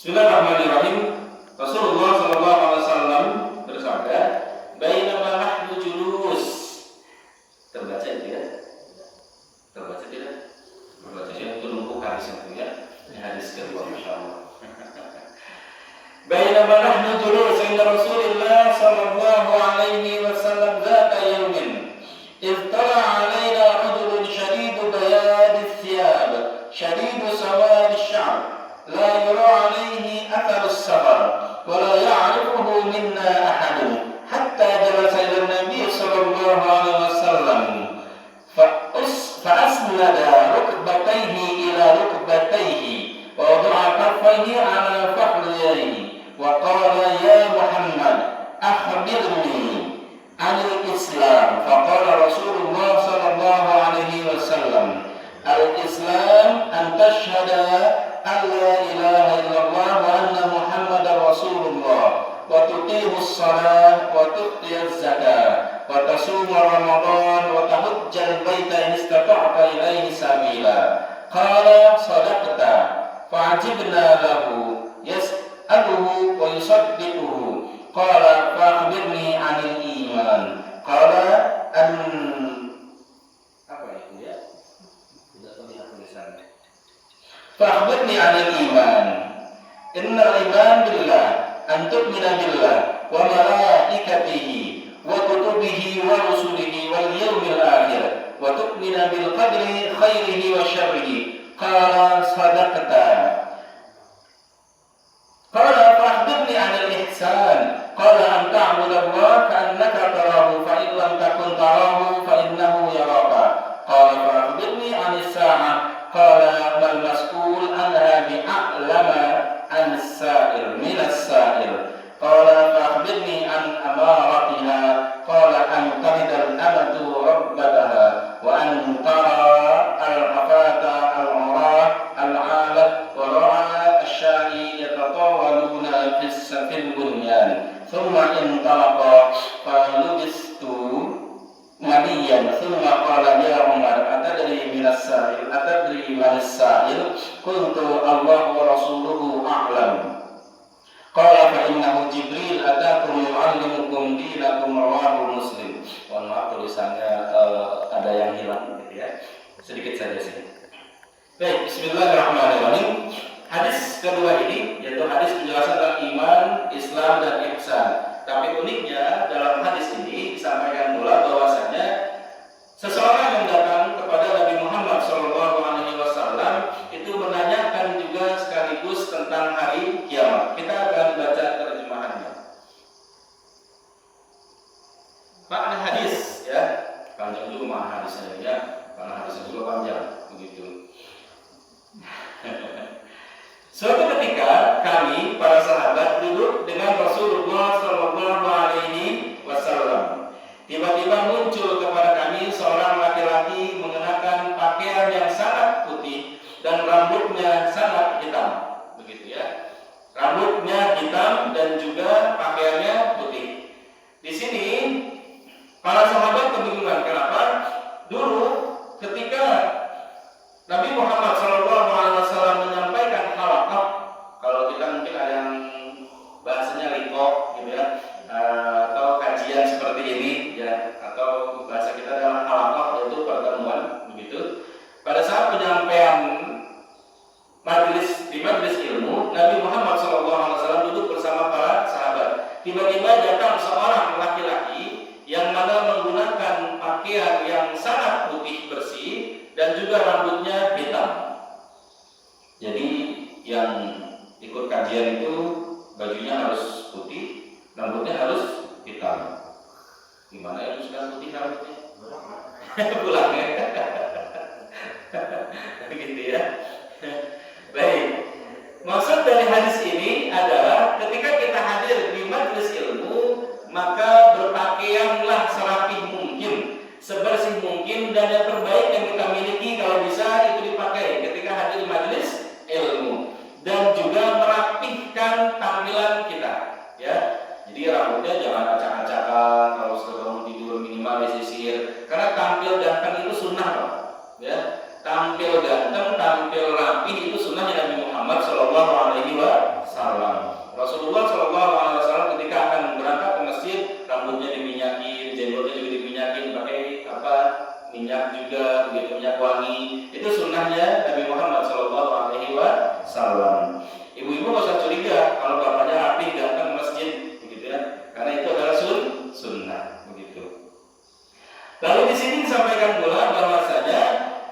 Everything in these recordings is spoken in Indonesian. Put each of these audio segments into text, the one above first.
Bismillahirrahmanirrahim. Rasulullah sallallahu alaihi wasallam bersabda, "Bainama nahnu julus." Terbaca itu ya? Terbaca tidak? Terbaca itu lumpuh hadis itu ya. Ini hadis kedua insyaallah. Bainama nahnu julus inda Rasulillah sallallahu alaihi wasallam dzata yawmin. Ittala 'alaina rajulun shadidu bayad ath-thiyab, shadidu sawad ash-sha'r. لا يرى عليه أثر السفر ولا يعرفه منا أحد حتى جلس إلى النبي صلى الله عليه وسلم فأسند ركبتيه إلى ركبتيه ووضع كفيه على فخذيه وقال يا محمد أخبرني عن الإسلام. فقال رسول الله صلى الله عليه وسلم الإسلام أن تشهد أن لا إله إلا الله وأن محمدا رسول الله وتقيم الصلاة وتؤتي الزكاة وتصوم رمضان وتحج البيت إن استطعت إليه سبيلا. قال صدقت. فعجبنا له يسأله ويصدقه. قال فأخبرني عن الإيمان. قال أن فأخبرني عن الإيمان. إن الإيمان بالله أن تؤمن بالله وملائكته وكتبه ورسله واليوم الآخر وتؤمن بالقدر خيره وشره. قال صدقت. قال فأخبرني عن الإحسان. قال أن تعبد الله كأنك تراه فإن لم تكن تراه فإنه يراك. قال فأخبرني عن الساعة. قال ما المسؤول عنها بأعلم عن السائل من السائل. قال فأخبرني عن أمارتها. قال أن تلد الأمة ربتها وأن ترى الحفاة العراة العالة ورعى الشاء يتطاولون في البنيان. ثم انطلقا فلبست مليا. ثم قال يا عمر أتدري من السائل أتدري من السائل؟ قلت الله ورسوله أعلم. قال فإنه جبريل أتاكم يعلمكم دينكم. رواه Muslim. Mohon maaf tulisannya ada yang hilang gitu ya. Sedikit saja sih. Baik, bismillahirrahmanirrahim. Hadis kedua ini yaitu hadis penjelasan tentang iman, Islam dan ihsan. Tapi uniknya dalam hadis ini disampaikan pula bahwasanya seseorang yang datang kepada Nabi Muhammad SAW itu menanyakan juga sekaligus tentang hari kiamat. Kita akan baca terjemahannya. Makna hadis ya, panjang juga makna hadisnya ya, karena hadisnya juga panjang begitu. Suatu ketika kami para sahabat duduk dengan Rasulullah Sallallahu Alaihi Wasallam. Tiba-tiba muncul kepada kami seorang laki-laki mengenakan pakaian yang sangat putih dan rambutnya sangat hitam. Begitu ya. Rambutnya hitam dan juga pakaiannya putih. Di sini para sahabat kebingungan kenapa? Dulu ketika Nabi Muhammad SAW menyampaikan halaqah, kalau kita mungkin ada yang bahasanya liqa gitu ya, atau kajian seperti ini ya, atau bahasa kita adalah halaqah yaitu pertemuan begitu. Pada saat penyampaian di majelis ilmu, Nabi Muhammad SAW duduk bersama para sahabat. Tiba-tiba datang seorang laki-laki yang mana menggunakan pakaian yang sangat putih bersih dan juga rambutnya hitam. Jadi yang ikut kajian itu bajunya harus putih, rambutnya harus hitam. Gimana yang sudah putih rambutnya? Pulang ya. Begitu ya. Baik. Maksud dari hadis ini adalah ketika kita hadir di majelis ilmu, maka berpakaianlah serapih mungkin, sebersih mungkin, dan yang terbaik yang kita miliki kalau bisa itu dipakai ketika hadir di majelis ilmu, dan juga merapihkan tampilan kita ya. Jadi rambutnya jangan acak-acakan, kalau sudah bangun tidur minimal disisir, karena tampil ganteng itu sunnah Pak ya. Tampil ganteng, tampil rapi itu sunnahnya Nabi Muhammad SAW. sunnahnya Nabi Muhammad Shallallahu Alaihi Wasallam. Ibu-ibu nggak usah curiga kalau bapaknya rapi datang ke masjid, begitu ya, karena itu adalah sunnah, begitu. Lalu di sini disampaikan pula bahwasanya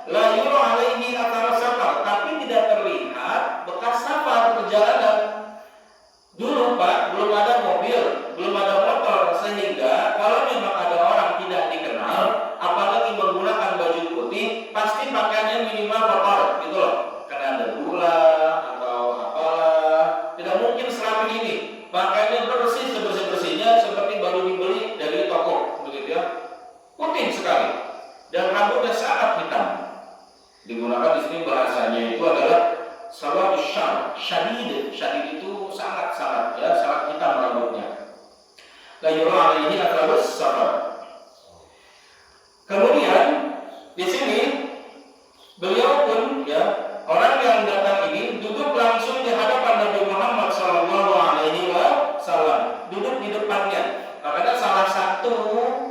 la yura alaihi athar safar, tapi tidak terlihat bekas safar perjalanan. Dulu Pak, belum ada mobil, belum ada motor, sehingga kalau memang ada orang tidak dikenal, apalagi menggunakan baju putih, pasti pakaiannya minimal kotor, gitu loh. Karena ada gula atau apalah, tidak mungkin serapi ini. Pakaiannya bersih sebersih-bersihnya seperti baru dibeli dari toko, begitu ya. Putih sekali dan rambutnya sangat hitam. Digunakan di sini bahasanya itu adalah sawadus syar, syadid. Syadid itu sangat-sangat ya, sangat hitam rambutnya. La yura alaihi atharus safar. Kemudian di sini beliau pun ya, orang yang datang ini duduk langsung di hadapan Nabi Muhammad Shallallahu Alaihi Wasallam, duduk di depannya. Karena salah satu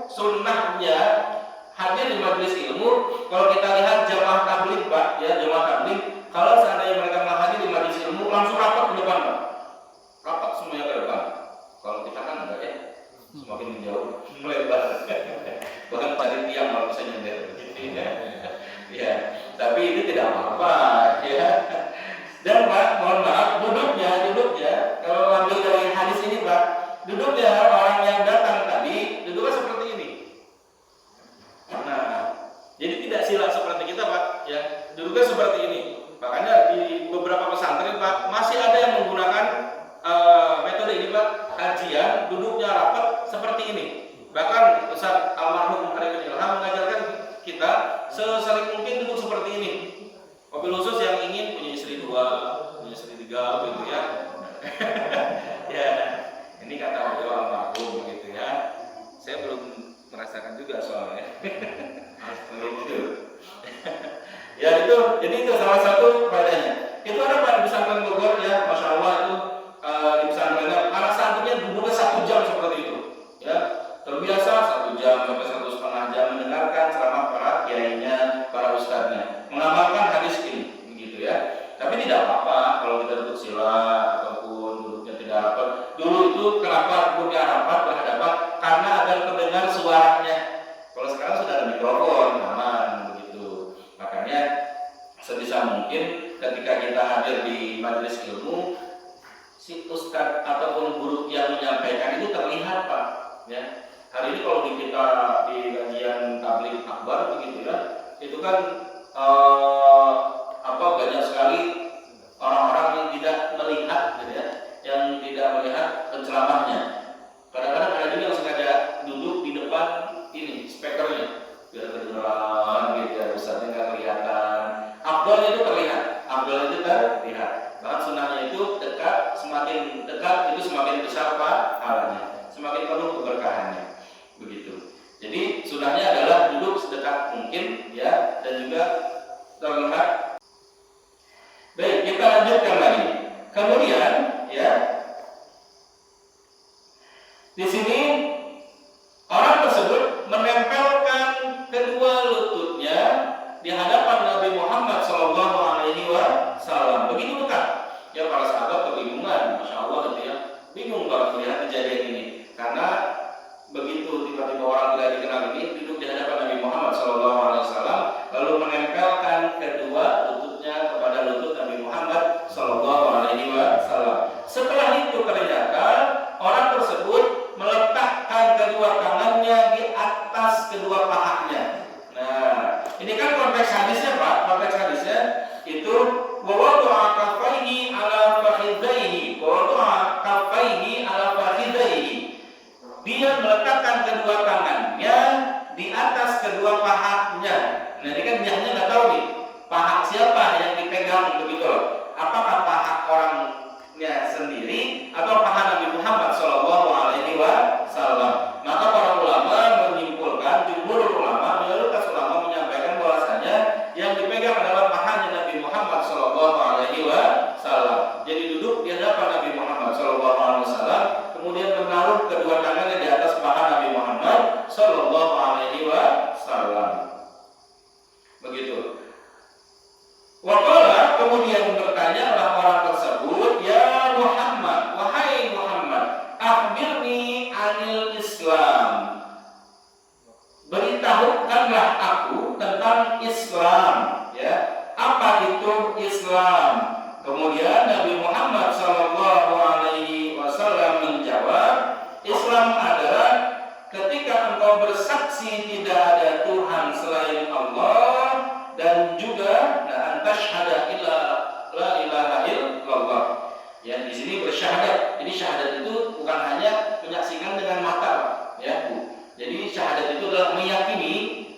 sunnahnya hadir di majelis ilmu, kalau kita lihat jamaah tabligh Pak, ya jamaah tabligh, kalau seandainya mereka hadir di majelis ilmu langsung rapat ke depan Pak, rapat semuanya ke depan. Kalau kita kan enggak ya, semakin menjauh, melebar, bahkan cari tiang kalau bisa nyender, gitu ya. Ya, tapi itu tidak apa-apa, ya. Dan Pak, mohon maaf, duduknya, kalau ambil dari hadis ini Pak, duduknya orang yang datang tadi duduknya seperti ini. Nah, jadi tidak sila seperti kita Pak, ya, duduknya seperti ini. Makanya di beberapa pesantren Pak masih ada yang menggunakan metode ini Pak, kajian duduknya rapat seperti ini. Bahkan Ustaz almarhum Arifin Ilham mengajarkan kita sesering mungkin duduk seperti ini. Mobil khusus yang ingin punya istri 2, punya istri 3, gitu ya. Ya, ini kata beliau almarhum begitu ya. Saya belum merasakan juga soalnya. Begitu. Ya itu, jadi itu salah satu faedahnya. Itu ada Pak di pesantren Bogor ya, masya Allah itu di pesantrennya anak santrinya duduknya 1 jam seperti itu. Ya, terbiasa 1 jam sampai 1,5 jam mendengarkan ceramah para kiainya, para ustadznya, mengamalkan hadis ini, begitu ya. Tapi tidak apa-apa kalau kita duduk sila ataupun duduknya tidak rapat. Dulu itu kenapa duduknya rapat berhadapan? Karena agar terdengar suaranya. Kalau sekarang sudah ada mikrofon, aman begitu. Makanya sebisa mungkin ketika kita hadir di majelis ilmu, si ustadz ataupun guru yang menyampaikan itu terlihat Pak. Ya. Hari ini kalau kita di kajian tabligh akbar begitu ya, itu kan banyak sekali orang-orang yang tidak melihat, gitu ya, yang tidak melihat penceramahnya. Kadang-kadang ada juga yang sengaja duduk di depan ini speakernya biar kedengeran, gitu ya, ustadznya nggak kelihatan. Afdalnya itu terlihat, bahkan sunnahnya itu dekat, semakin dekat itu semakin besar pahalanya, semakin penuh keberkahannya, begitu. Jadi sunnahnya adalah duduk sedekat mungkin ya, dan juga terlihat. Baik, kita lanjutkan lagi. Kemudian ya, di sini orang tersebut menempelkan kedua lututnya di hadapan Nabi Muhammad Shallallahu Alaihi Wasallam. Begitu dekat. Ya para sahabat kebingungan, masya Allah gitu ya, bingung kalau melihat kejadian ini, karena begitu tiba-tiba orang tidak dikenal ini duduk di hadapan Nabi Muhammad Shallallahu Alaihi Wasallam, lalu menempelkan kedua lututnya kepada lutut Nabi Muhammad Shallallahu Alaihi Wasallam. Setelah itu ternyata orang tersebut meletakkan kedua tangannya di atas kedua pahanya. Nah, ini kan konteks hadisnya Pak. Konteks hadisnya itu wawadu'a kaffaihi ala fakhidaihi, wawadu'a kaffaihi ala fakhidaihi. Dia meletakkan kedua tangannya di atas kedua pahanya. Nah, ini kan jahnya nggak tahu nih, paha siapa yang dipegang begitu loh. Apakah paha orangnya sendiri atau paha Nabi Muhammad Shallallahu Alaihi Wasallam? Maka para ulama menyimpulkan, jumhur ulama, mayoritas ulama menyampaikan bahwasanya yang dipegang adalah pahanya Nabi Muhammad Shallallahu Alaihi Wasallam. Jadi duduk di hadapan Nabi Muhammad Shallallahu Alaihi Wasallam, kemudian menaruh kedua tangannya di atas paha Nabi Muhammad Shallallahu Alaihi Wasallam. Begitu. kemudian bertanyalah orang tersebut, ya Muhammad, wahai Muhammad, akhbirni anil Islam. Beritahukanlah aku tentang Islam, ya. Apa itu Islam? Kemudian Nabi Muhammad SAW menjawab, Islam adalah ketika engkau bersaksi tidak ada Tuhan selain Allah, dan juga antashhada illa la ilaha illallah. Ya, di sini bersyahadat. Jadi syahadat itu bukan hanya menyaksikan dengan mata, ya. Jadi syahadat itu adalah meyakini,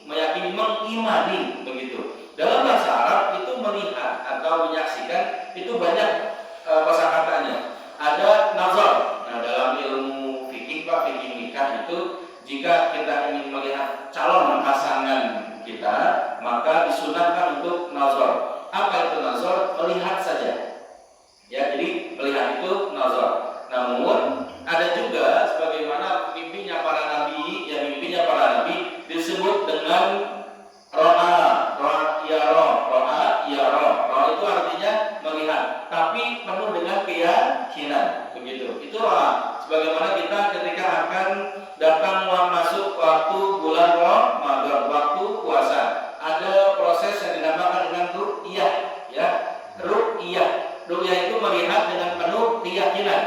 mengimani, begitu. Dalam bahasa Arab itu melihat atau menyaksikan itu banyak kosakatanya. Ada nazar. Nah, dalam ilmu fikih nikah itu, jika kita ingin melihat calon pasangan kita, maka disunahkan untuk nazar. Apa itu nazar? Melihat saja. Ya, jadi melihat itu nazar. Namun ada juga sebagaimana mimpinya para nabi, disebut dengan ro'a itu artinya melihat, tapi penuh dengan keyakinan, begitu. Itu ro'a. Sebagaimana kita ketika akan datang masuk waktu bulan Ramadan, waktu puasa, ada proses yang dinamakan dengan ru'yah, ya. Ru'yah itu melihat dengan penuh keyakinan.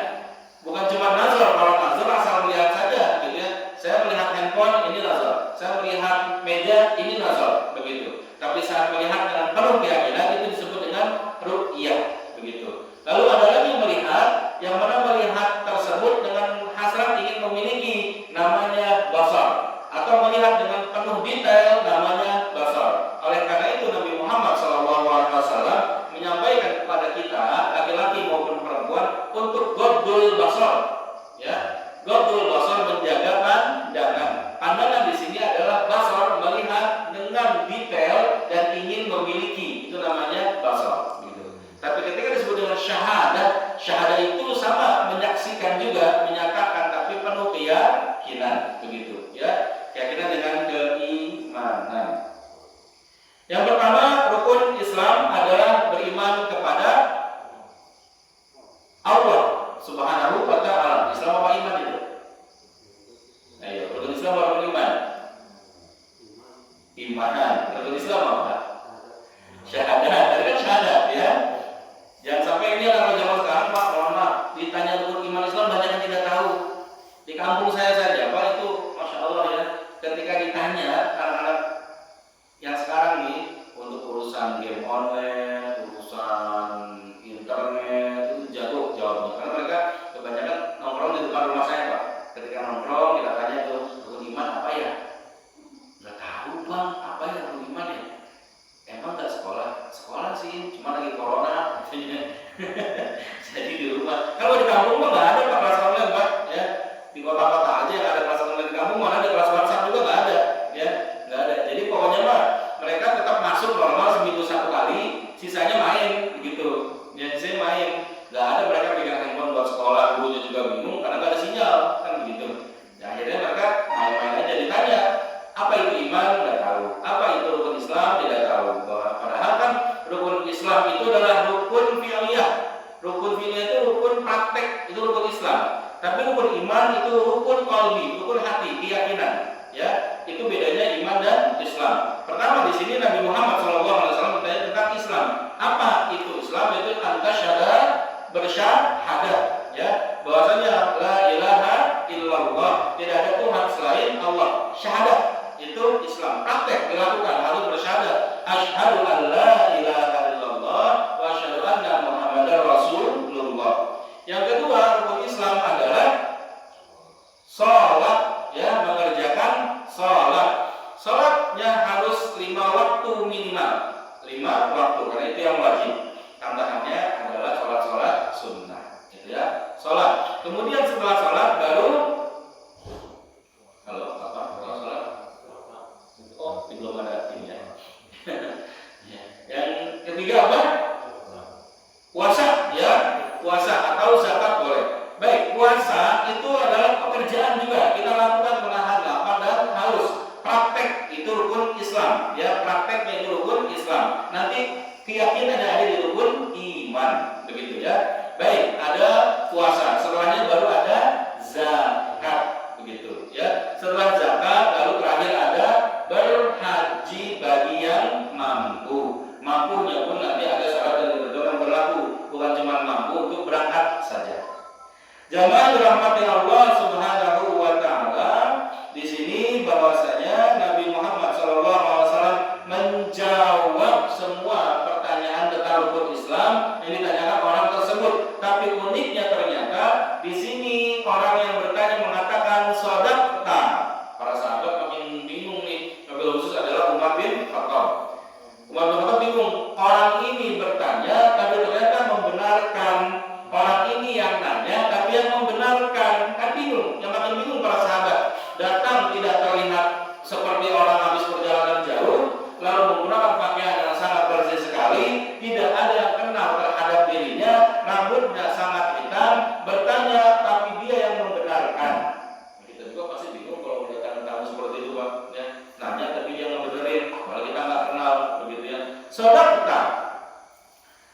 Bukan cuma nazar. Kalau nazar asal melihat saja, gitu ya. Saya melihat handphone, ini nazar. Saya melihat meja, ini nazar, begitu. Tapi saat melihat dengan penuh keyakinan, itu disebut dengan ru'yah, begitu. Lalu ada lagi melihat, yang mana melihat tersebut dengan hasrat ingin memiliki, namanya basar. Atau melihat dengan penuh detail, namanya basar. Oleh karena itu Nabi Muhammad SAW menyampaikan kepada kita, laki-laki maupun perempuan, untuk ghaddul basar, ya. Ghaddul basar, menjaga pandangan. Pandangan di sini adalah basar, melihat dengan detail dan ingin memiliki, itu namanya basar, gitu. Tapi ketika disebut dengan syahadah itu sama, menyaksikan juga, menyatakan, tapi penuh keyakinan, begitu, ya. Keyakinan dengan keimanan. Yang pertama, rukun Islam adalah beriman kepada Allah Subhanahu wa ta'ala. Islam apa iman itu? Ayo, rukun Islam apa rukun iman? Iman. Rukun Islam apa? Syahadat. Tadi kan syahadat, ya. Jangan sampai ini kalau zaman sekarang, Pak, mohon maaf, ditanya rukun iman Islam banyak yang tidak tahu. Di kampung saya saja, Pak, itu Masya Allah, ya. Ketika ditanya anak-anak yang sekarang nih, untuk urusan game online, urusan internet, itu jatuh jawabnya. Karena mereka kebanyakan nongkrong di depan rumah saya, Pak. Ketika nongkrong, kita tanya tuh, rukun iman apa ya? Nggak tahu, Bang, apa ya rukun iman ya? Emang nggak sekolah? Sekolah sih, cuma lagi corona. Jadi di rumah. Kalau di kampung mah nggak ada Pak kelas online, Pak. Ya, di kota-kota aja yang ada kelas online, di kampung mana ada kelas WhatsApp juga nggak ada, ya, nggak ada. Jadi pokoknya mah mereka tetap masuk normal seminggu 1 kali, sisanya main, begitu. Ya, saya main. Nggak ada mereka pegang handphone buat sekolah, gurunya juga bingung karena nggak ada sinyal, kan begitu. Ya, akhirnya mereka main-main aja. Ditanya, apa itu iman? Nggak tahu. Apa itu rukun Islam? Tidak tahu. Padahal kan rukun Islam itu adalah rukun fi'liyah. Rukun fi'liyah itu rukun praktek, itu rukun Islam. Tapi rukun iman itu rukun qalbi, rukun hati, keyakinan. Ya, itu bedanya iman dan Islam. Pertama di sini Nabi Muhammad SAW bertanya tentang Islam. Apa itu Islam? Yaitu antashhada, bersyahadat, ya, bahwasanya la ilaha illallah, tidak ada Tuhan selain Allah. Syahadat itu Islam, praktek dilakukan, harus bersyahadat. Asyhadu an la ilaha illallah wa asyhadu anna Muhammadar Rasulullah. Yang kedua, rukun Islam adalah salat, ya, mengerjakan salat. Salatnya harus 5 waktu minimal, 5 waktu, karena itu yang wajib. Tambahannya adalah salat-salat sunnah, gitu ya. Salat. Kemudian setelah salat baru belum ada ini, ya. Yang ketiga apa? Puasa, ya. Puasa atau zakat boleh. Baik, puasa itu adalah pekerjaan juga. Kita lakukan menahan lapar dan haus. Praktek itu rukun Islam, ya. Prakteknya itu rukun Islam. Nanti keyakinan yang ada di iman, begitu ya. Baik, ada puasa, setelahnya baru ada zakat, begitu ya. Setelah zakat lalu terakhir ada berhaji bagi yang mampu. Mampunya pun nanti ada syarat dan ketentuan yang berlaku, bukan cuma mampu untuk berangkat saja. Jamaah dirahmati Allah Subhanahu wa taala, di sini bahwasanya Nabi Muhammad SAW menjawab semua pertanyaan tentang rukun Islam yang ditanyakan orang tersebut. Tapi uniknya ternyata di sini orang yang bertanya mengatakan shadaqta. Para sahabat makin bingung nih. Nabi khusus adalah Umar bin Khattab. Umar bin Khattab bingung. Orang ini bertanya tapi ternyata membenarkan. Orang ini yang nanya tapi yang membenarkan. Kan bingung. Yang makin bingung para sahabat. Datang tidak terlihat seperti orang habis perjalanan jauh, lalu menggunakan pakaian yang sangat bersih sekali, tidak ada yang kenal terhadap dirinya, rambutnya sangat hitam, bertanya tapi dia yang membenarkan. Kita juga pasti bingung kalau melihat tamu seperti itu, Pak. Ya, nanya tapi dia ngebenerin, kalau kita nggak kenal, begitu ya. Saudara,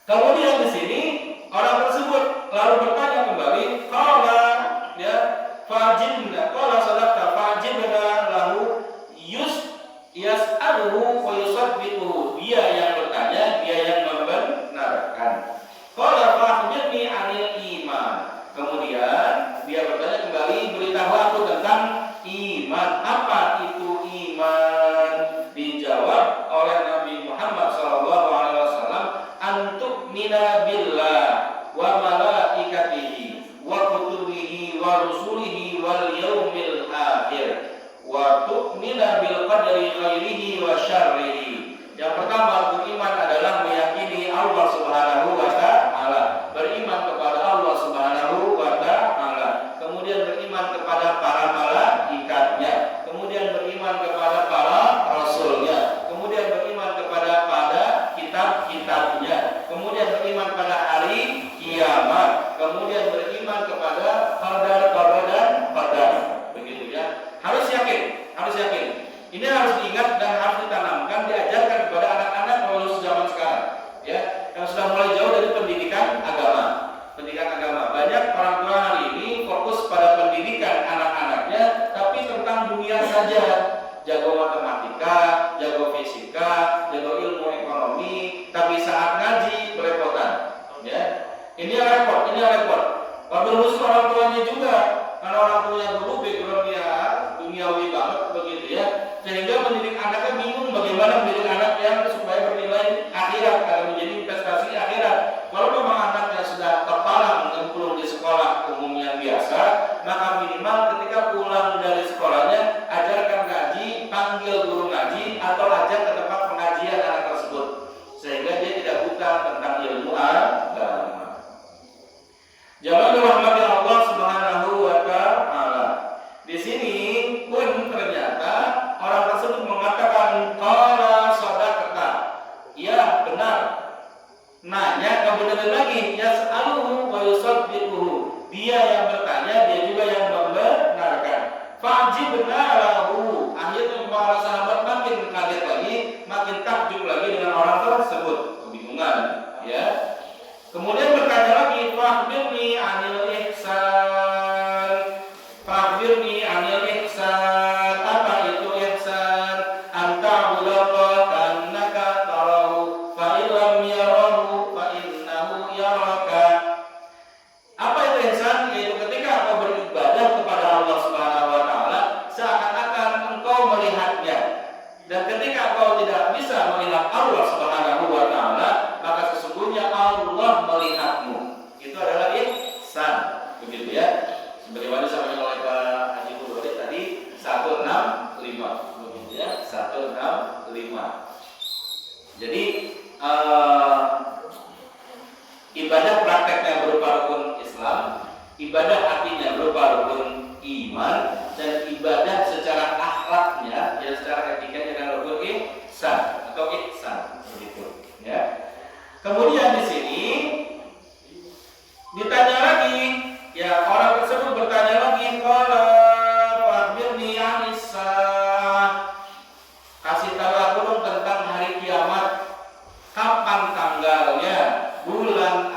kemudian di sini orang tersebut lalu bertanya kembali, qala ya fajibna, qala sadaqta fajibna lahu yas'aluhu wa yusaddiquhu. Dia yang bertanya, dia yang membenarkan. Qala fa'khbirni 'anil iman. Kemudian dia bertanya kembali, beritahu aku tentang iman. Apa itu iman? Dijawab oleh Nabi Muhammad SAW, antu'mina billah wa malaikatihi wa kutubihi wa rusulihi wal yaumil akhir wa tu'mina bil qadri khairihi wa syarrihi. Yang pertama, beriman adalah meyakini Allah Subhanahu wa taala, beriman kepada Allah Subhanahu wa taala, kemudian beriman kepada para malaikatnya, kemudian beriman kepada para rasulnya, kemudian beriman kepada kitab-kitabnya, kemudian beriman pada hari kiamat, kemudian beriman kepada qadar dan qadar. Begitu ya. Harus yakin. Ini harus diingat dan harus ditanamkan, diajarkan kepada anak-anak kalau zaman sekarang, ya, yang sudah mulai jauh dari pendidikan agama. Banyak orang tua hari ini fokus pada pendidikan anak-anaknya, tapi tentang dunia saja. Jago matematika, jago fisika, jago ilmu ekonomi, tapi saat ngaji berepotan. Ya, ini yang repot. Wabil khusus orang tuanya juga, karena orang tuanya dulu backgroundnya duniawi banget begitu ya, sehingga mendidik anaknya bingung bagaimana mendidik anak yang supaya bernilai akhirat, kalau menjadi investasi akhirat. Kalau memang anaknya sudah terpalang menyemplung di sekolah umum yang biasa, maka minimal ketika pulang dari sekolahnya ajarkan ngaji, panggil guru ngaji, atau ajak ke tempat pengajian anak tersebut, sehingga dia tidak buta tentang ilmu agama. Jamaah dirahmati Allah Subhanahu wa taala. Di sini pun ternyata orang tersebut mengatakan qala sadaqta. Ya, benar. Nanya kemudian lagi yas'aluhu wa yusaddiquhu. Dia yang bertanya, dia juga yang membenarkan. Fa'jibna lahu. Akhirnya para sahabat makin kaget lagi, makin takjub lagi dengan orang tersebut. Kebingungan, ya. Kemudian bertanya lagi, fa'khbirni 'anil ihsan. Fa'khbirni 'anil ihsan. Apa itu ihsan? Anta ta'budallaha ka'annaka tarahu, fa illam yarahu fa innahu yaraka. Apa itu ihsan? Yaitu ketika engkau beribadah kepada Allah Subhanahu wa taala seakan-akan engkau melihatnya. Dan ketika engkau tidak bisa melihat Allah Subhanahu wa taala, maka sesungguhnya Allah melihatmu. Itu adalah ihsan, begitu ya. Sebagaimana disampaikan oleh Pak Haji Budori tadi 165, begitu ya, 165. Jadi ibadah prakteknya berupa rukun Islam, ibadah hatinya berupa rukun iman, dan ibadah secara akhlaknya, ya secara etikanya adalah rukun ihsan atau ihsan, begitu ya. Kemudian di sini ditanya lagi, ya orang tersebut bertanya lagi, qala fa'khbirni 'anis saah. Kasih tahu aku dong tentang hari kiamat. Kapan tanggalnya, bulan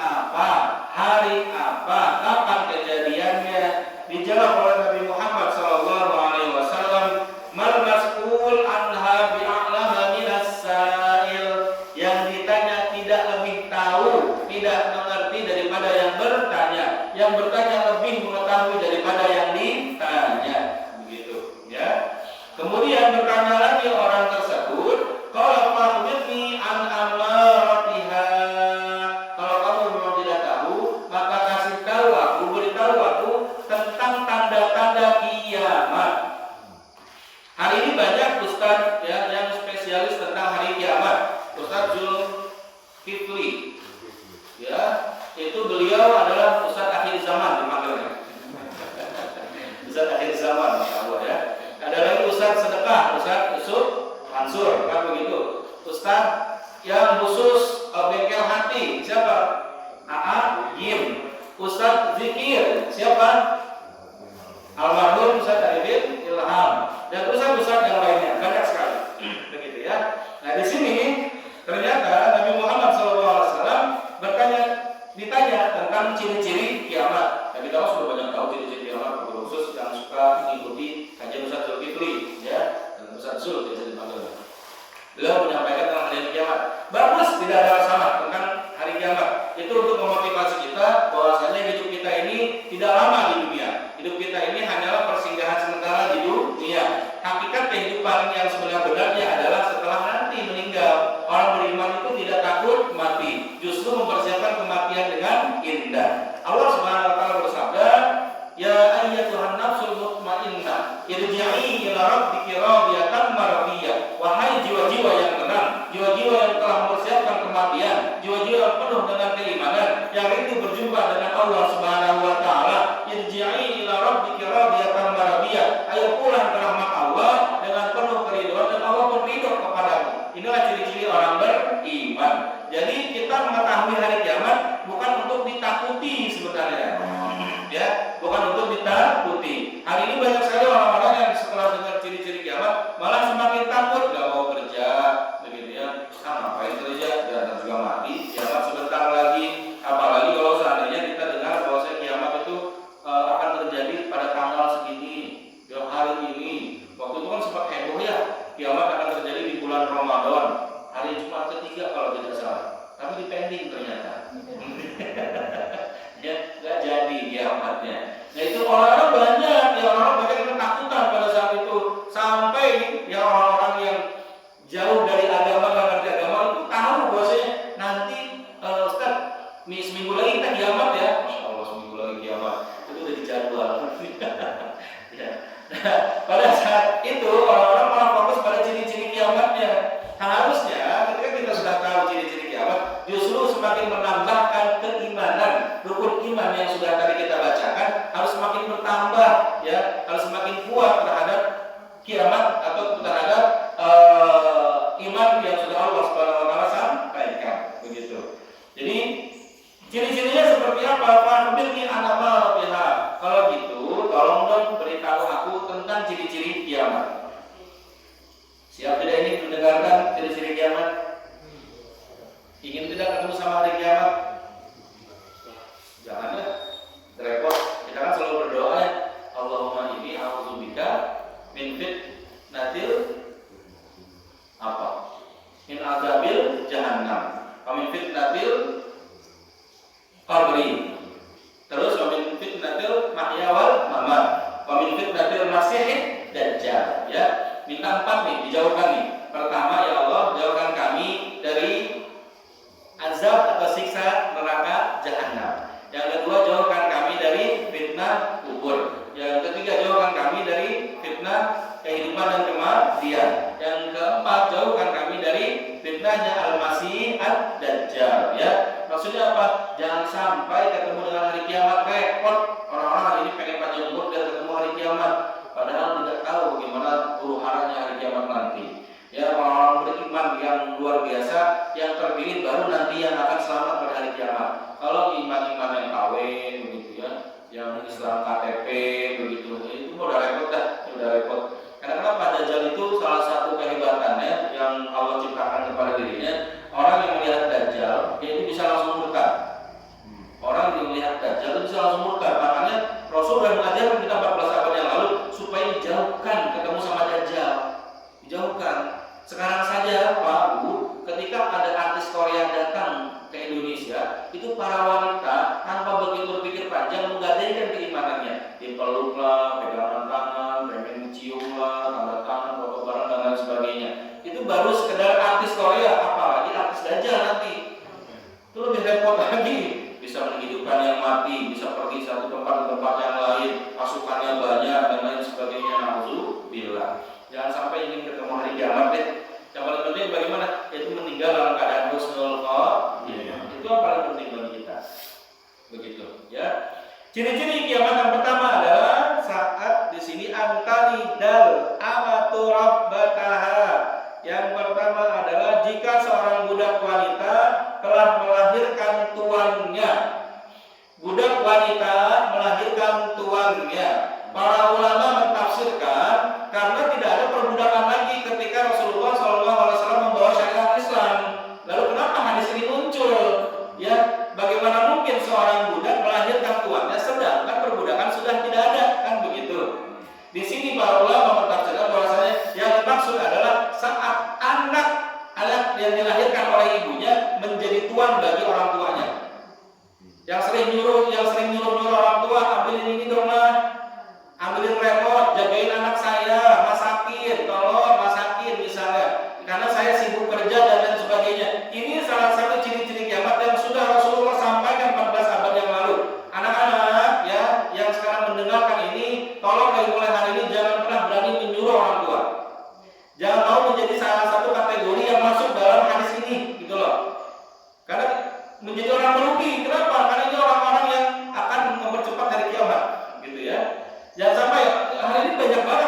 tahu, tidak mengerti daripada yang bertanya. Yang bertanya lebih mengetahui daripada yang ditanya. Begitu, ya. Kemudian bertanya lagi orang tersebut, qala fa'khbirni an amaratiha. Kalau kamu memang tidak tahu, maka kasih tahu aku, beritahu aku tentang tanda-tanda kiamat. Hari ini banyak ustaz ya yang spesialis tentang hari kiamat. Ustaz Zulkifli. Ya, itu beliau adalah ustaz akhir zaman dipanggilnya. Ustaz akhir zaman, Masya Allah ya. Ada lagi ustaz sedekah, Ustaz Yusuf Mansur, kan begitu. Ustaz yang khusus bengkel hati, siapa? AA Yim. Ustaz zikir, siapa? Almarhum Ustaz Arifin Ilham. Dan ustaz-ustaz yang lainnya, banyak sekali. Begitu ya. Nah, di sini ternyata Nabi Muhammad SAW ditanya tentang ciri-ciri kiamat. Nah, kita sudah banyak tahu ciri-ciri kiamat, khusus yang suka mengikuti kajian Ustaz Zulkifli, ya, dan Ustaz Zul biasa dipanggil. Beliau menyampaikan tentang hari kiamat. Bagus, tidak ada masalah tentang hari kiamat. Itu untuk memotivasi kita bahwasanya hidup kita ini tidak lama di dunia. Hidup kita ini hanyalah persinggahan sementara di dunia. Hakikat kehidupan yang sebenarnya benarnya adalah setelah nanti meninggal. Orang beriman itu tidak takut mati, justru mempersiapkan kematian dengan indah. Allah Subhanahu wa taala bersabda, "Ya ayyatuhan nafsul mutmainnah, irji'i ila rabbiki radiyatan mardiyah." Wahai jiwa-jiwa yang tenang, jiwa-jiwa yang telah mempersiapkan kematian, jiwa-jiwa yang penuh dengan keimanan, yang rindu berjumpa dengan Allah Subhanahu wa taala, irji'i ila rabbiki radiyatan mardiyah. Ayo pulang ke rahmat Allah dengan penuh keridhaan dan Allah pun ridho kepadamu. Inilah ciri-ciri orang beriman. Jadi kita mengetahui hari kiamat bukan untuk ditakuti sebenarnya, ya, bukan untuk ditakuti. Hari ini banyak sekali orang-orang yang setelah dengar ciri-ciri kiamat malah semakin takut, gak mau kerja, begitu ya. Ngapain kerja? Dan juga mati. Kiamat sebentar lagi. Apalagi kalau seandainya kita dengar bahwa kiamat itu akan terjadi pada tanggal segini, hari ini. Waktu itu kan sempat heboh ya, kiamat akan terjadi di bulan Ramadan, hari Jumat ketiga kalau tidak salah. Tapi dipending ternyata. Ya, nggak jadi kiamatnya. Nah itu orang-orang banyak yang ketakutan pada saat itu, sampai ya orang-orang yang jauh dari agama, nggak ngerti agama itu tahu bahwasanya nanti Ustaz, seminggu lagi kita kiamat ya. Masya Allah, seminggu lagi kiamat. Itu udah dijadwal. Ya. Nah, pada saat itu orang-orang malah fokus pada ciri-ciri kiamatnya. Harusnya ketika kita sudah tahu ciri-ciri kiamat, justru semakin menambahkan keimanan. Rukun iman yang sudah tadi kita bacakan harus semakin bertambah, ya, harus semakin kuat terhadap kiamat atau terhadap iman yang sudah Allah Subhanahu wa taala sampaikan, begitu. Jadi ciri-cirinya seperti apa? Fa'khbirni an amaratiha. Kalau gitu, tolong dong beritahu aku tentang ciri-ciri kiamat. Siap tidak ini mendengarkan ciri-ciri kiamat? Ingin tidak ketemu sama hari kiamat? Jangan ya, repot. Kita kan selalu berdoa ya, Allahumma inni a'udzubika min fitnatil apa? Min azabil jahannam, wa min fitnatil qabri. Terus wa min fitnatil mahya wal mamat, wa min fitnatil masiihid dajjal, ya. Minta 4 nih, dijauhkan nih. Pertama, ya Allah, jauhkan kami dari azab atau siksa neraka jahanam. Yang kedua, jauhkan kami dari fitnah kubur. Yang ketiga, jauhkan kami dari fitnah kehidupan dan kematian. Yang keempat, jauhkan kami dari fitnahnya al-masih ad-dajjal, ya. Maksudnya apa? Jangan sampai ketemu dengan hari kiamat repot. Orang-orang hari ini pengen panjang umur dan ketemu hari kiamat, padahal tidak tahu bagaimana huru haranya hari kiamat nanti. Ya, orang-orang beriman yang luar biasa yang terpilih baru nanti yang akan selamat pada hari kiamat. Kalau iman-iman yang kawin begitu ya, yang Islam KTP begitu, itu udah repot dah, udah repot. Karena kenapa? Dajjal itu salah satu kehebatannya yang Allah ciptakan kepada dirinya. Orang yang melihat Dajjal, dia itu bisa langsung murtad. Orang yang melihat Dajjal itu bisa langsung murtad. Makanya Rasul sudah mengajarkan kita 14 abad yang lalu supaya dijauhkan ketemu sama Dajjal. Dijauhkan. Sekarang saja Pak Bu, ketika ada artis Korea datang ke Indonesia, manusia, itu para wanita tanpa begitu berpikir panjang menggadaikan keimanannya. Dipeluklah, pegangan tangan, pengen cium lah, tanda tangan, bawa barang dan lain sebagainya. Itu baru sekedar artis Korea, apalagi artis Dajjal nanti. Itu lebih repot lagi. Bisa menghidupkan yang mati, bisa pergi satu tempat ke tempat yang lain, pasukannya banyak dan lain sebagainya. Nauzubillah. Jangan sampai ingin ketemu hari kiamat deh. Yang paling penting bagaimana? Yaitu meninggal dalam keadaan husnul khotimah. Itu yang paling penting bagi kita. Begitu, ya. Ciri-ciri kiamat yang pertama adalah saat di sini antalidal amatu rabbataha. Yang pertama adalah jika seorang budak wanita telah melahirkan tuannya. Budak wanita melahirkan tuannya. Para ulama mentafsirkan karena tidak ada perbudakan lagi ketika Rasulullah SAW membawa syariat Islam. Lalu kenapa hadis ini muncul? Ya, bagaimana mungkin seorang budak melahirkan tuannya sedangkan perbudakan sudah tidak ada, kan begitu? Di sini para ulama mentafsirkan bahwasanya yang dimaksud adalah saat anak yang dilahirkan oleh ibunya menjadi tuan bagi orang tuanya. Yang sering nyuruh orang tua, ambilin ini di rumah, ambilin remote, jagain anak saya, masakin, tolong masakin misalnya, karena saya sibuk kerja dan lain sebagainya. Ini salah satu ciri-ciri kiamat yang sudah Rasulullah sampaikan 14 abad yang lalu. Anak-anak ya yang sekarang mendengarkan ini, tolong dari mulai hari ini jangan pernah berani menyuruh orang tua. Jangan mau menjadi salah satu kategori yang masuk dalam hadis ini, gitu loh. Karena menjadi orang merugi. Kenapa? Karena ini orang-orang yang akan mempercepat hari kiamat, gitu ya. Jangan sampai hari ini banyak banget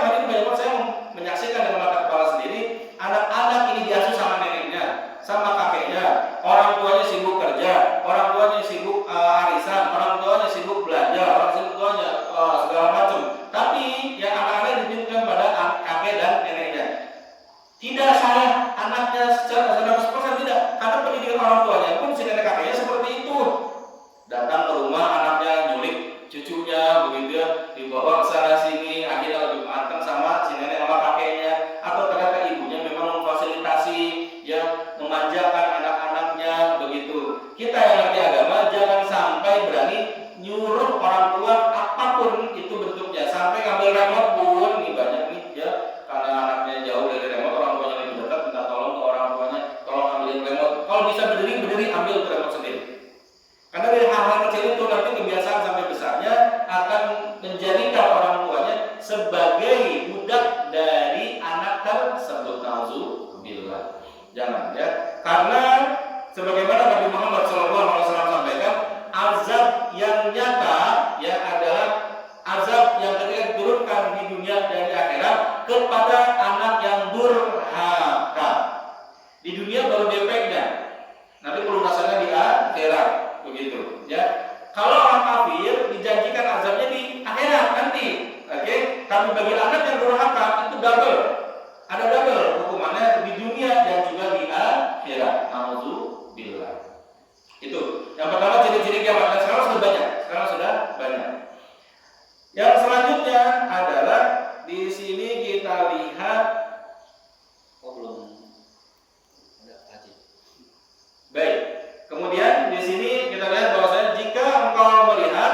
saya menyaksikan dengan mata kepala sendiri, anak-anak ini diasuh sama neneknya, sama kakeknya, orang tuanya sibuk kerja, orang tuanya sibuk arisan, orang tuanya sibuk belanja, orang tuanya segala macam. Tapi yang anak-anak dititipkan pada kakek dan neneknya. Tidak salah anaknya secara 100% tidak, karena pendidikan orang tuanya pun si nenek kakeknya seperti itu. Datang ke rumah anaknya nyulik cucunya begitu ya, dibawa ke sana sini, akhirnya lebih matang sama si nenek sama kakeknya, atau ternyata ibunya memang memfasilitasi ya, memanjakan anak-anaknya begitu. Kita yang ngerti agama jangan sampai berani nyuruh orang tua apapun itu bentuknya, sampai ngambil remote pun nih banyak nih ya, karena anaknya jauh dari remote, orang tuanya lebih dekat, minta tolong ke orang tuanya, tolong ambilin remote. Kalau bisa berdiri ambil remote sendiri. Karena dari hal-hal kecil itu nanti kebiasaan sampai besarnya akan menjadikan orang tuanya sebagai budak dari anak tersebut. Nauzubillah. Jangan ya. Karena sebagaimana Nabi Muhammad SAW sampaikan, azab yang nyata ya adalah azab yang ketika diturunkan di dunia dan di akhirat kepada anak yang durhaka. Di dunia baru depeknya, nanti pelunasannya di akhirat. Begitu ya. Kalau orang kafir dijanjikan azabnya di akhirat nanti, oke? Tapi bagi anak yang durhaka itu double, ada double hukumannya di dunia dan juga di akhirat. Nauzubillah. Itu yang pertama ciri-ciri kiamat. Dan sekarang sudah banyak. Yang selanjutnya adalah di sini kita lihat, belum ada haji. Baik. Kemudian di sini kita lihat bahwasanya jika engkau melihat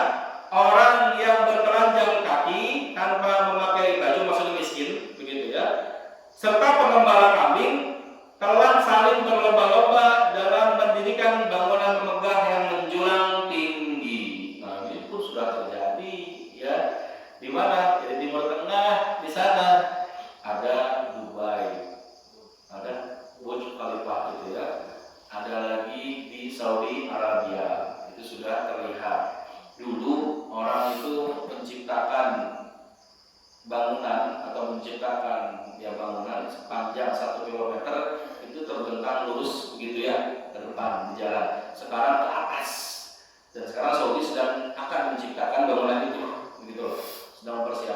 orang yang bertelanjang kaki tanpa memakai baju, maksudnya miskin, begitu ya, serta pengembala kambing telah saling berlomba-lomba dalam mendirikan bangunan megah yang menjulang tinggi. Nah, ini pun sudah terjadi ya. Di mana? Di Timur Tengah, di sana ada Dubai, ada Burj Khalifa gitu ya. Ada lagi di Saudi Arabia, itu sudah terlihat. Dulu orang itu menciptakan bangunan atau menciptakan bangunan sepanjang 1 kilometer itu terbentang lurus begitu ya ke depan di jalan. Sekarang ke atas, dan sekarang Saudi sedang akan menciptakan bangunan itu, begitu loh. Sedang mempersiapkan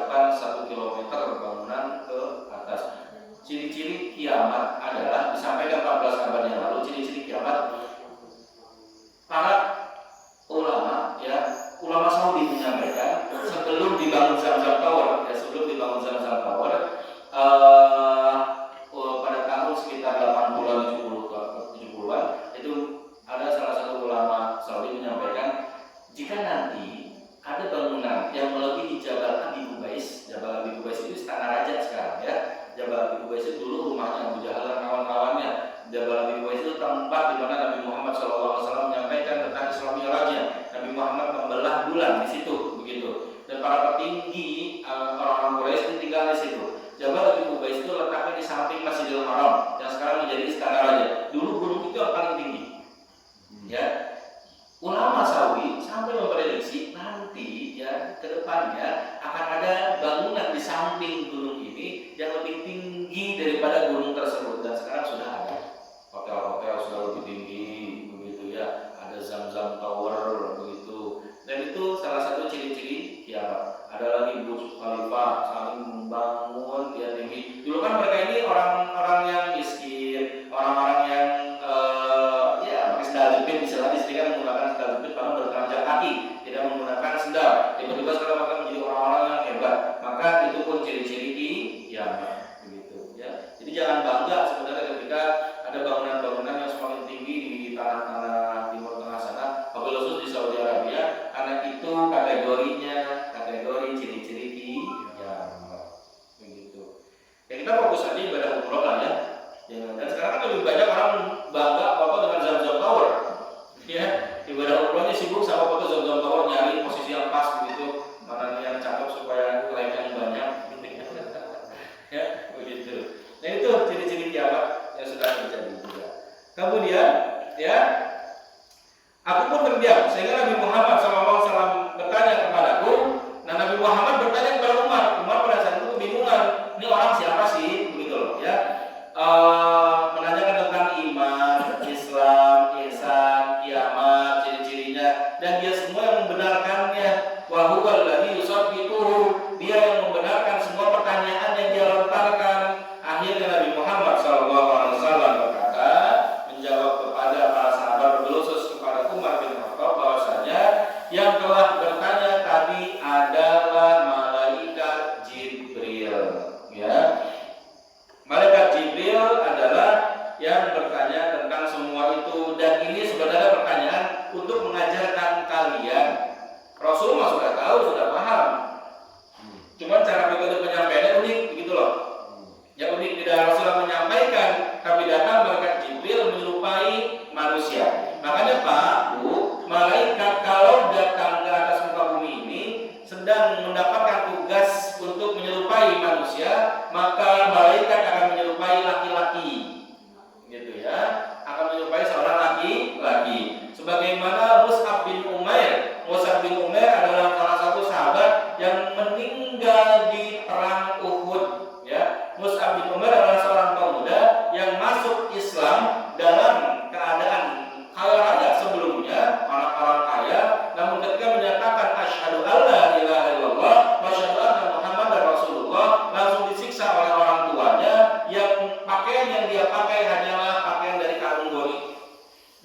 rumahnya Abu Jahal dan kawan-kawannya. Jabal Abi Qubais itu tempat di mana Nabi Muhammad SAW menyampaikan tentang Isra Mi'rajnya. Nabi Muhammad membelah bulan di situ, begitu. Dan para petinggi orang-orang Quraisy tinggal di situ. Jabal Abi Qubais itu letaknya di samping Masjidil Haram yang sekarang menjadi Istana Raja. Dulu gunung itu yang paling tinggi. Ya. Ulama Sawi sampai memprediksi nanti ya ke depannya akan ada bangunan di samping gunung ini yang lebih tinggi daripada gunung tersebut, dan sekarang sudah ada. Hotel-hotel sudah lebih tinggi, begitu ya. Ada Zamzam Tower, begitu. Dan itu salah satu ciri-ciri kiamat. Ada lagi Burj Khalifa, saling membangun dia tinggi. Dulu kan mereka ini orang-orang yang miskin, orang-orang yang ya pakai sandal jepit, misalnya di sini kan menggunakan sandal jepit karena berkeranjang kaki, tidak menggunakan sandal. Tiba-tiba sekarang mereka menjadi orang-orang yang hebat. Maka itu pun ciri-ciri kiamat, begitu ya. Jadi jangan bangga sebenarnya ketika ada bangunan-bangunan yang semakin tinggi di tanah-tanah Timur Tengah sana, wabil khusus di Saudi Arabia, karena itu kategorinya kategori ciri-ciri kiamat, begitu. Ya kita fokus aja ibadah umroh lah ya. Dan sekarang kan lebih banyak orang bangga foto dengan Zamzam Tower, ya. Ibadah umrohnya sibuk sama foto Zamzam Tower, nyari posisi yang pas begitu, mana yang cakep supaya like yang banyak, ya begitu. Nah itu ciri-ciri kiamat yang sudah terjadi juga. Kemudian, ya, aku pun terdiam sehingga Nabi Muhammad SAW bertanya kepadaku. Nah Nabi Muhammad bertanya kepada Umar. Umar pada saat itu kebingungan. Ini orang siapa sih? Begitu loh, ya. Menanyakan tentang iman, Islam, ihsan, kiamat, ciri-cirinya, dan dia semua yang membenarkannya. Wa huwal ladzi yusabbiquhu, dia yang membenarkan semua pertanyaan yang dia lontarkan. Akhirnya Nabi Muhammad SAW berkata, menjawab kepada para sahabat, berkhusus kepada Umar bin Khattab, bahwasanya yang telah bertanya tadi adalah malaikat Jibril, ya. Malaikat Jibril adalah yang bertanya tentang semua itu, dan ini sebenarnya pertanyaan untuk mengajarkan kalian. Rasulullah sudah tahu, sudah paham. Cuman cara metode penyampaiannya unik, begitu loh. Yang unik tidak Rasulullah menyampaikan, tapi datang malaikat Jibril menyerupai manusia. Makanya Pak, Bu, malaikat kalau datang ke atas muka bumi ini sedang mendapatkan tugas untuk menyerupai manusia, maka malaikat akan menyerupai laki-laki, gitu ya, akan menyerupai seorang laki-laki. Sebagaimana Mus'ab bin Umair. Mus'ab bin Umair adalah salah satu sahabat yang meninggal di perang Uhud, ya. Mus'ab bin Umair adalah seorang pemuda yang masuk Islam dalam keadaan kaya raya sebelumnya, orang kaya, namun ketika menyatakan asyhadu alla ilaha illallah wa asyhadu anna Muhammadar Rasulullah, langsung disiksa oleh orang tuanya yang pakaian yang dia pakai hanyalah pakaian dari kalung goni.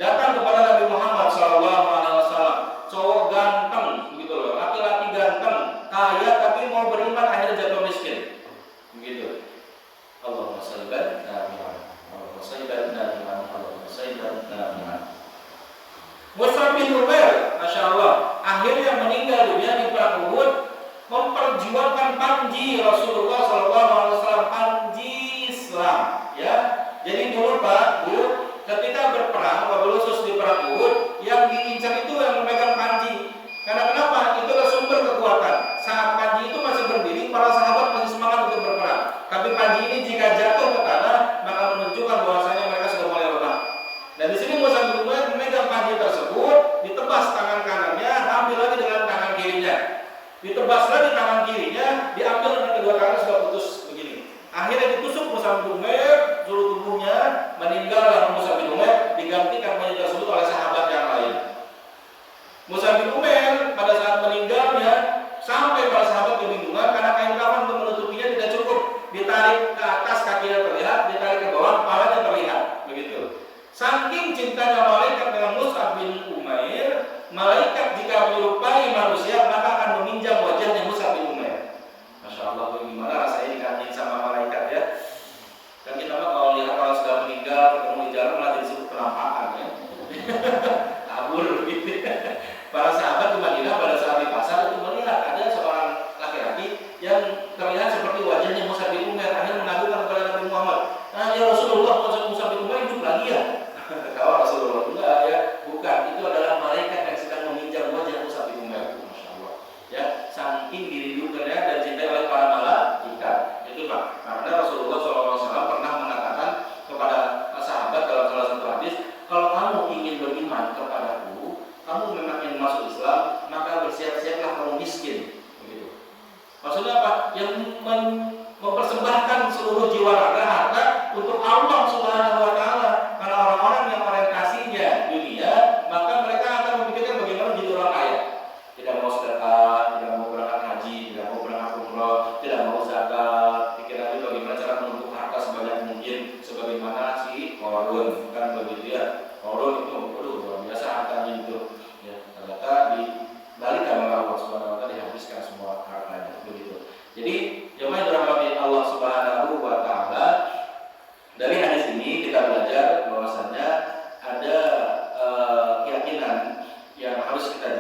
Datang kepada Nabi Muhammad SAW, cowok ganteng, begitu loh, laki-laki ganteng, kaya tapi mau beriman akhirnya jatuh miskin, begitu. Allahumma shalli ala Muhammad, Allahumma shalli ala Muhammad, Allahumma shalli ala Muhammad. Mus'ab bin Umair, masya Allah, akhirnya meninggal dunia di perang Uhud, memperjuangkan panji Rasulullah SAW, panji Islam, ya. Jadi dulu Pak, Bu, ketika berperang, wabil khusus di perang Uhud, yang diincar itu yang memegang panji. Karena kenapa? Itu adalah sumber kekuatan. Saat panji itu masih berdiri, para sahabat masih semangat untuk berperang. Tapi panji ini jika jatuh ke tanah, maka menunjukkan bahwasanya mereka sudah mulai lemah. Dan di sini Mus'ab bin Umair memegang panji tersebut, ditebas tangan kanannya, ambil lagi dengan tangan kirinya. Ditebas lagi tangan kirinya, diambil dengan kedua tangan sudah putus begini. Akhirnya ditusuk Mus'ab bin Umair, seluruh tubuhnya meninggal. Mus'ab bin Umair digantikan panji tersebut oleh sahabat yang lain. Mus'ab bin Umair pada saat meninggalnya, sampai para sahabat kebingungan karena kain kafan untuk menutupinya tidak cukup. Ditarik ke atas kakinya terlihat, ditarik ke bawah kepalanya terlihat, begitu. Saking cintanya malaikat dengan Mus'ab bin Umair, malaikat jika menyerupai manusia maka akan meminjam wajahnya Mus'ab bin Umair. Masya Allah, bagaimana rasanya dikasihin sama malaikat ya. Dan kita mah kalau lihat orang sudah meninggal ketemu di jalan malah disebut penampakan ya. Kabur gitu. Para sahabat di Madinah pada saat di pasar itu melihat ada seorang laki-laki yang terlihat seperti wajahnya Mus'ab bin Umair. Akhirnya mengadukan kepada Nabi Muhammad. masuk Islam, maka bersiap-siaplah kamu miskin. Begitu. Maksudnya apa? Yang mempersembahkan seluruh jiwa raga harta untuk Allah Subhanahu wa taala. Karena orang-orang yang orientasinya dunia, maka mereka akan memikirkan bagaimana jadi orang kaya. Tidak mau sedekah, tidak mau berangkat haji, tidak mau berangkat umroh, tidak mau zakat. Pikirannya bagaimana cara menumpuk harta sebanyak mungkin, sebagaimana si Qarun, kan begitu ya. Qarun itu luar biasa hartanya itu. Ya, ternyata dibalikan oleh Allah Subhanahu wa taala, dihabiskan semua hartanya begitu. Jadi jemaah dirahmati Allah Subhanahu wa taala, dari hadis ini kita belajar bahwasanya ada keyakinan yang harus kita